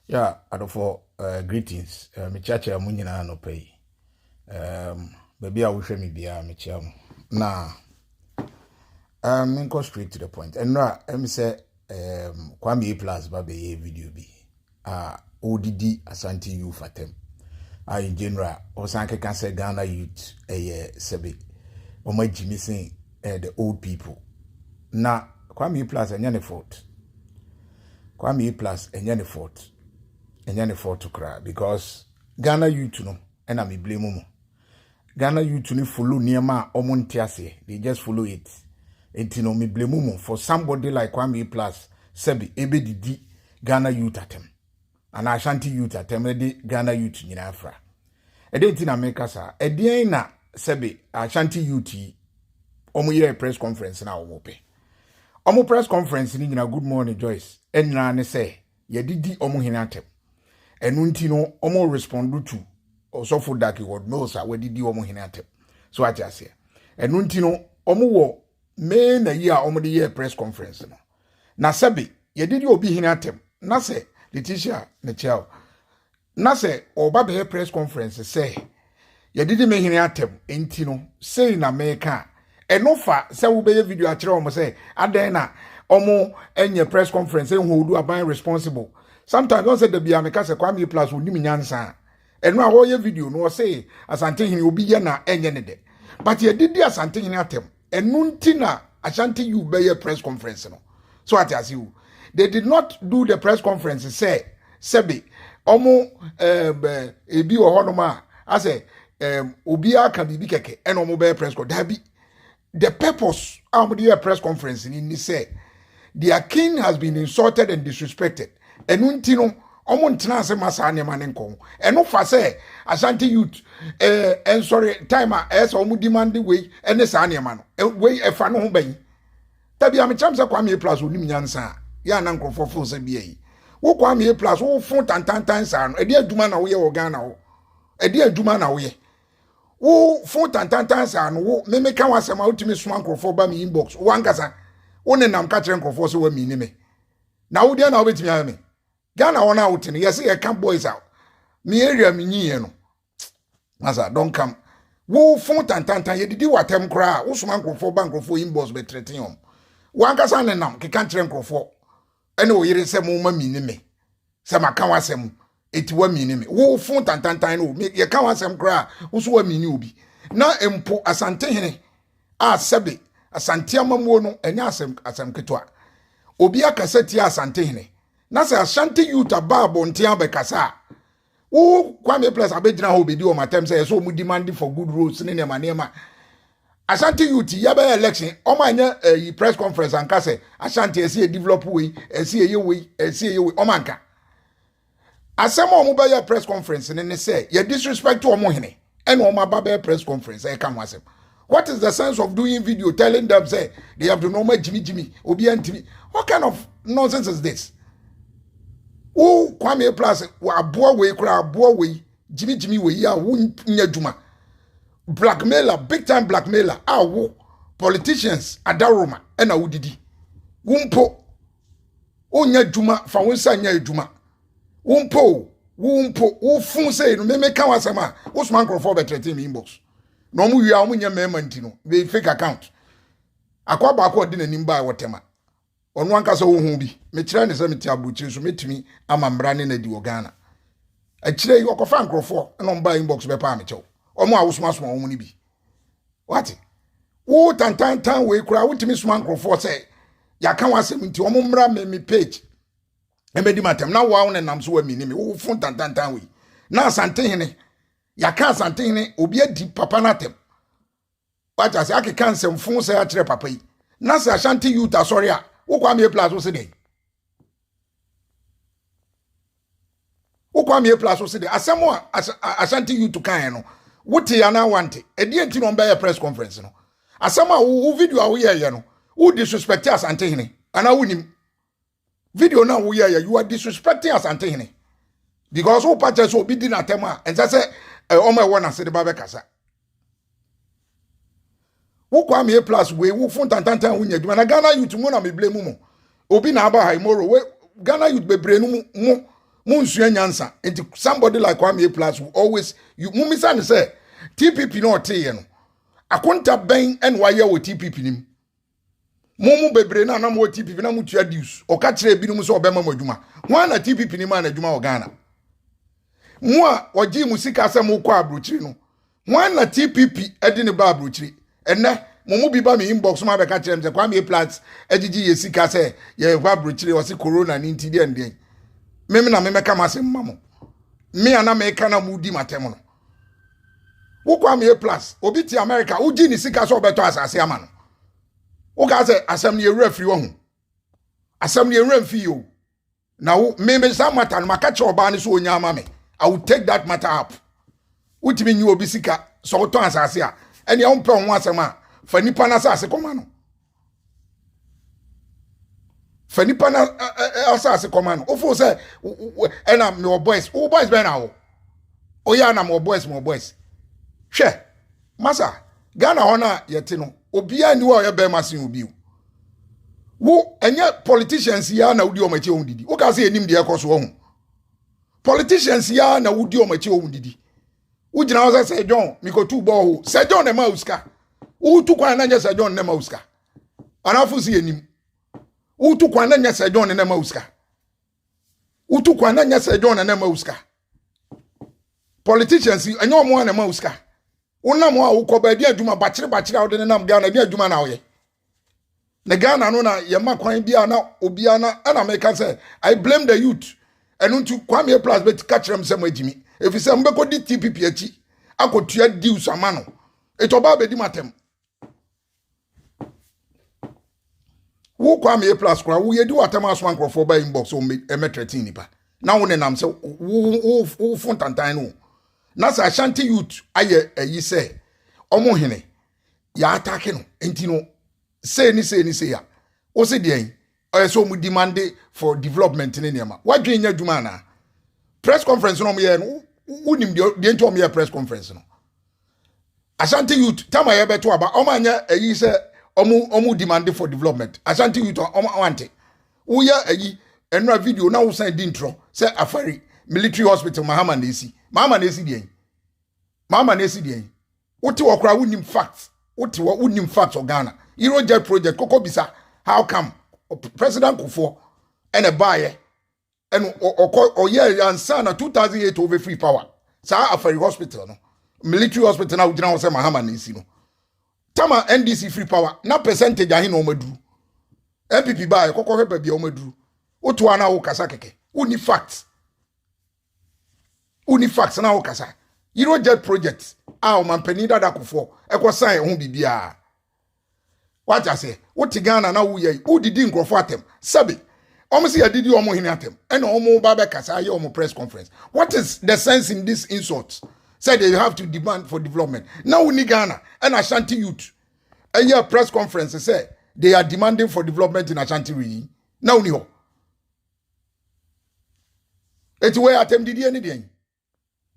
Yeah, for greetings. Me chacha mu nyina no pay. Baby I wish me bia me chiam. Na go straight to the point. And now me say Kwame plus ba be video bi. ODD Asante youth atem. In general, Osanke can say Ghana youth sebe. Oma Jimmy saying the old people. Na Kwame plus enya fault. Kwame plus enya fault. And then for to cry because Ghana youth no and I me blame mo. Ghana youth no follow nearma omontiase. They just follow it. And no me blame mo for somebody like Kwame plus Sebi ebe didi Ghana youth atem. And Ashanti youth atem de Ghana youth nyina afra. E dey tin America sa. E dey na Sebi Ashanti youth omo yere press conference na omo pe. Omo press conference ni nyina good morning Joyce. Enra ne say ye didi omo hene atem. Enunti no omo respond to osofo daki word no sa we didi omo hene atem. So what you say? Enunti no omo wo me na yi a omo de ye press conference no. Na sabi ye didi obi hene atem. Na se Letitia ne chao. Na se oba be press conference say ye didi me hene atem enti no say na America eno fa se wo be video a kire omo say adan na omo enye press conference en hold aban responsible. Sometimes don't say the Biameka say Kwame plus will nim nyansa. And now all your video no say Asante hini obi ye na enye ne de. But ye did Asante hini atem. And nuntina Asante you be a press conference no. So what as you they did not do the press conference say Sebi omo ebi o honoma I say obi aka bibi keke and omo be press conference. That be the purpose of the press conference in say their king has been insulted and disrespected. Enunti no omo ntena ase masa anema ne nkon eno fa se Ashanti youth sorry timer so omo demand we ene sa anema no we efa no ho ban tabi am cham se Kwame plus onim nyansa ya na nkrofofo se bia yi wo Kwame plus wo fon tantantan sa no edi aduma na wo ye wo Ghana wo edi aduma na wo ye wo fon tantantan sa no wo me ka wasema utimi soma nkrofo ba me inbox wo ankasa wo ne nam ka kire nkrofo se wa mi ni me na wo dia na wo betimi ame Ghana wona out ni yes ye camp boys out me area me nyi no masa don't come wo fon tantantan ye didi watem kra wo soma nkrofo ba nkrofo inbox be threaten hom wo ankasa ne nam ke kan kire nkrofo ene wo yire se mo ma mi ni me se maka wasem eti wa mi ni me wo fon tantantan no me ye kan wasem kra wo so wa mi ni obi na empo Asante hene a sebe Asante amamuo no enya asem ketwa obi akaseti Asante hene na se Ashanti youth ababo ntia bekasa wo Kwame plus abegyina ho bedi o matem say so mu demand for good roads ne ne manema Ashanti youth ya be election o ma nya press conference anka say Ashanti esi develop we esi eye we o manka asem o mu be ya press conference ne say ye disrespect to o mo hene and o ma ba be press conference e kam asem. What is the sense of doing video telling them say they have to know my Jimmy obi antimi? What kind of nonsense is this? Wo Kwame plus wa aboa we kura aboa we Jimmy we ya wo nya dwuma blackmailer big time blackmailer wo politicians adaroma e na wo didi wo mpo wo nya dwuma fa wo nsa nya dwuma wo mpo wo fun say no me ka wasema wo soma nkrofo be threaten me inbox no mu wia wo nya mema ntino be fake account akwa ba akwa di nanim ba wotema onu ankasa wo hu bi me kire ne se meti abuchiri so metumi amambra ne na di wo Ghana a kire yi okofa nkrofo no mba inbox be pa me chew omo awosoma soma wo ni bi what wo tantantan we kura wotimi soma nkrofo se ya kan wasem nti omo mra me page e medi matem na wo ne nam so wa mi ni me wo fon tantantan we na Asante hene ya kan Asante hene obi adi papa natem what as akeka nsem fon se a kire papa yi na se Ashanti youth asori a wo Kwame plus wo se dey wo Kwame plus wo se dey asemo Ashanti youth kan no wote ya na wante edi enti no mba press conference no asemo wo video a wo ye no wo disrespect Asante hene ana wonim video na wo ye you are disrespecting Asante hene because wo patch so obi di na tema and say o ma wo na se de ba be kasa wo Kwame plus we wo fun tantantan wo nya dwuma na Ghana youth mu na me blame mu obi na aba high moro we Ghana youth bebre no mu Munsua nyansa. And somebody like Kwame Plus will always you mumisa say TPP no te no. Akonta ben and why with TPP nim. Mumu bebre na mo TPP na mutua dues. Oka kire bi no so obema madwuma. Wan na TPP nim na adwuma o Ghana. Mo a ogi musika asem ko abrochiri no. Wan na TPP edi ne ba abrochiri. Enne mumu bi ba me inbox ma be ka kire me Kwame Plus agigi yesika se ye kwa abrochiri o se corona ni ntidi ende. Meme na meme ka masem mamo. Me ana me ka na mudi matem no. Wo Kwame Plus obi ti America ugi ni sika so obeto asase ama no. Wo ka say asem ne ewura firi wo hu. Asem ne ewura mfi yo. Na wo me some matter no maka che oba ne so onya ama me. I will take that matter up. Utimi nyi obi sika so oto asase a ene e wonpe ho asem a fa nipa na asase koma no. Fa nipa na asase koma no. Ofo say ena me boys, o boys be na wo. Oya na me boys. Hwe. Masa Ghana hona yete no. Obia ni wo ye be masin obi. Wo enye politicians ya na wudi o machi o didi. Wo ka se enim de ekoso ho. Politicians ya na wudi o machi o didi. Wo gina wo say John mikotu bo ho. Say John na ma uska. Wo tu kwan na nya say John na ma uska. Anafu se enim. Wo tu kwan na nya say John na ma uska. Wo tu kwan na nya say John na ma uska. Politicians enye omo na ma uska. Unam wa ukoba di adwuma bachire awde ne nam Ghana di adwuma na oye. Ne Ghana no na ye makwan bia na obia na ana make say I blame the youth. Enu ntu Kwame Plus bet ka kire msem agimi. Efise mbeko di TPP achi akotua dius ama no. Etoba be di matem. Wo Kwame Plus kwa wo ye di watem aso ankrofo ba inbox o me13 nipa. Na wo ne nam se wo fontantan no. Nasa Ashanti youth aye yi say omo hene ya attack no enti no say ni ya o se de o so mu demand for development ne niam wadwen nya dwuma na press conference no mo ye no unim de enti omo ye press conference no Ashanti youth tama ye beto aba omo anya yi say omo demand for development Ashanti youth omo wante wo ya yi enra video na wo san di intro say Afari military hospital Mahama na esi de Wote wakra wunim facts. Wote wa wunim facts of Ghana. Eurojet project koko bisa. How come President Kufuor and a buyer and or yeah ansana 2008 over free power. Sa Afari hospital no. Military hospital na ujina wose Mahama na esi no. Tama NDC free power na percentage ahi na omeduru. MPP buyer koko hebe bia omeduru. Wote wana wo kasa keke. Uni facts na wo kasa. Eurojet project a o mampani dada Kufuor ekwosan ho bibia what I say what Ghana na wo ye wo didi nkrofo atem sabe omo se ya didi omo hini atem ena omo ba be kasa ye omo press conference. What is the sense in this insult? Said they have to demand for development. Now we need Ghana and Ashanti youth a year press conference say they are demanding for development in Ashanti region. Now ni ho eti we atem didi eni den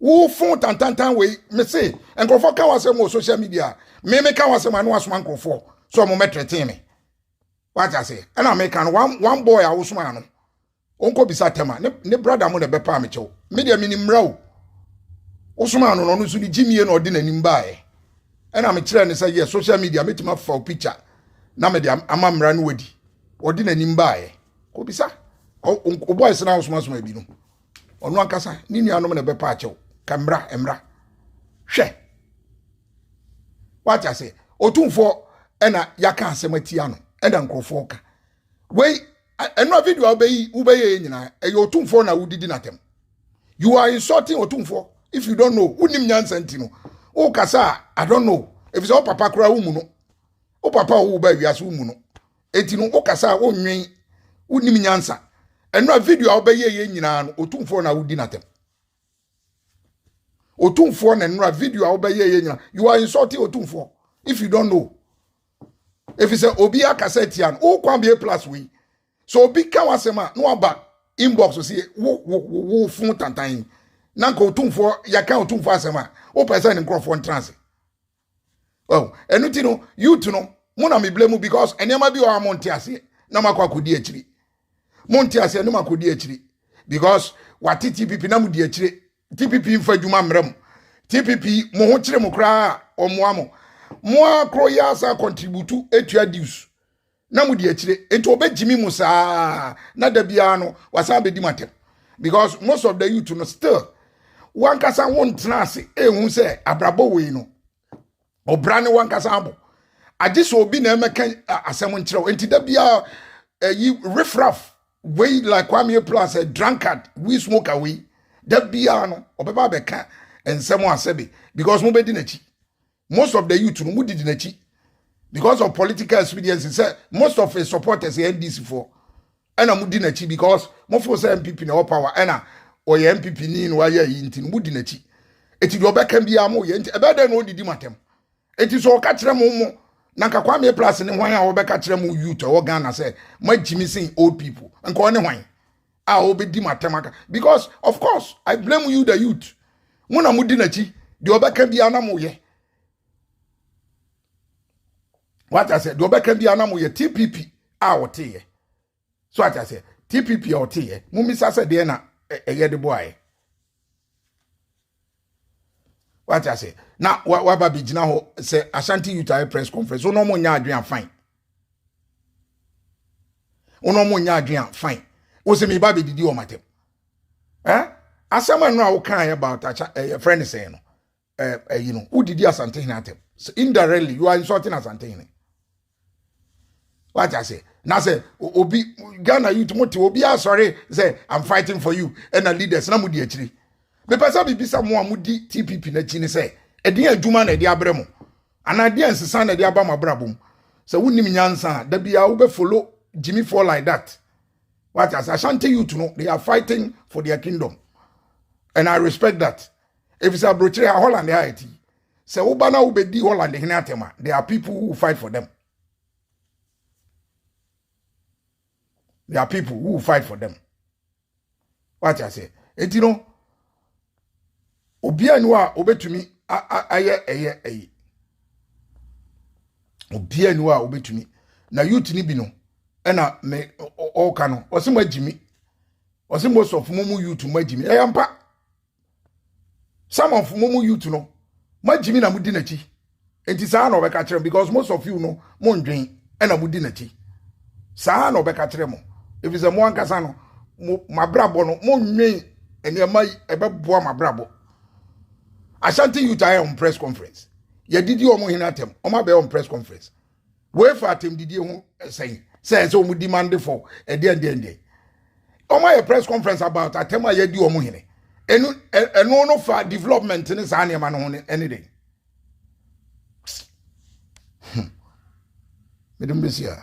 wo fon tantantan we me say enkrofo ka wase mo social media me ka wase ma no aso enkrofo so mo metrete me what I say and I make one boy a wo soma no onko bisa tema ne brother mo ne be pa me chew media minimra wo soma no no so ni jimie no odi nanim bae and I me kire ne say yes social media metima fa picture na me dia amamra no wadi odi nanim bae ko bisa o boys na wo soma bi no onu akasa ni nuanom ne be pa chew kamra emra hwe what I say otumfo ena yaka asematia no ena nkrofo ka we eno video obeye nyina e otumfo na wudidi natem you are insulting otumfo if you don't know unim nyansa ntino o kasa I don't know if so papa kura wumu no o papa wo ba wiase wumu no etino o kasa onwen unim nyansa eno video obeye nyina no otumfo na wudi natem otumfo na eno video obeye nyina you are insulting otumfo if you don't know. If it's a obi akasetian o Kwame Plus we so obi ka wasema no aba inbox so see wo fun tantan na nko otumfo yaka otumfo asema o person nkrofo ntrance oh enuti no you to no mo na me blame because enema bi o amonte ase na makwa kodi akiri monte ase no makodi akiri because wate TPP na mu di akire TPP mfa dwuma mrem TPP mo ho kire mo kra omoa mo akro ya sa contribute etua dues na mu di akire enti obejimi mu saa na da bia no wasa bedi matem because most of the youth no still one kasa won trance ehun se abrabo we no obra ne one kasa abo age so obi na emeka asem nkyerɛ enti da bia yi riffraff we like Kwame Plus a drunkard we smoke away da bia no obeba beka ensem asebe because mo bedi nachi most of the youth no mo didi nachi because of political expedience say most of his supporters NDC for and mo di nachi because mo for say MPP na power and or MPP ni no waya yinti mo di nachi eti do beka bia mo ye enti ebe da no didi matem eti so ka kire mo na ka Kwame Plus ne hwan a wo beka kire mo youth o Ghana say magimi sin old people nka one hwan a wo be di matem because of course I blame you the youth mo na mo di nachi de obeka bia na mo ye what I said de obeka bia na mo ye TPP a wote ye so what I said TPP a wote ye mo mi sa de na eye de boy what I say na wa ba bi gina ho say Ashanti Youth press conference no mo nya adwen fine no mo nya adwen fine o se me ba be didi o matem asama no a wo kan about a friend say no you know who did Asante atem so indirectly you are insulting Asante what I say na say obi Ghana youth mote obi sorry say I'm fighting for you and the leaders na mo di akiri me pesa bibisa mo amudi TPP na chi ni say edin adwuma na edi abremo ana de ensesa na edi aba mabrabom so wonim nyansa da bia wo be follow Jimmy for like that what I say Ashanti youth no they are fighting for their kingdom and I respect that if it's a brochure Holland Haiti say wo ba na wo be di Holland hin atema there are people who fight for them. There are people who fight for them. What I say? Et you know, Obia noa obetumi aye. Obia noa obetumi. Na youth ni bi no. Ena me o kano. Osi magimi. Osi most of mumu youth magimi. Yampa. Some of mumu youth no. Magimi na mudi nachi. Enti saa na obeka kire because most of you no mo ndwen ena mudi nachi. Saa na obeka kire mo. If it's a mo ankasa no mabrabo no mo nwen enema ebeboa mabrabo Ashanti Youth on press conference ye didi omo hinatem omo be on press conference we for atem didi hu say so omo demand for ende omo ye press conference about atem a ye di omo hine enu no for development ni sa na ma no ho any day medum besia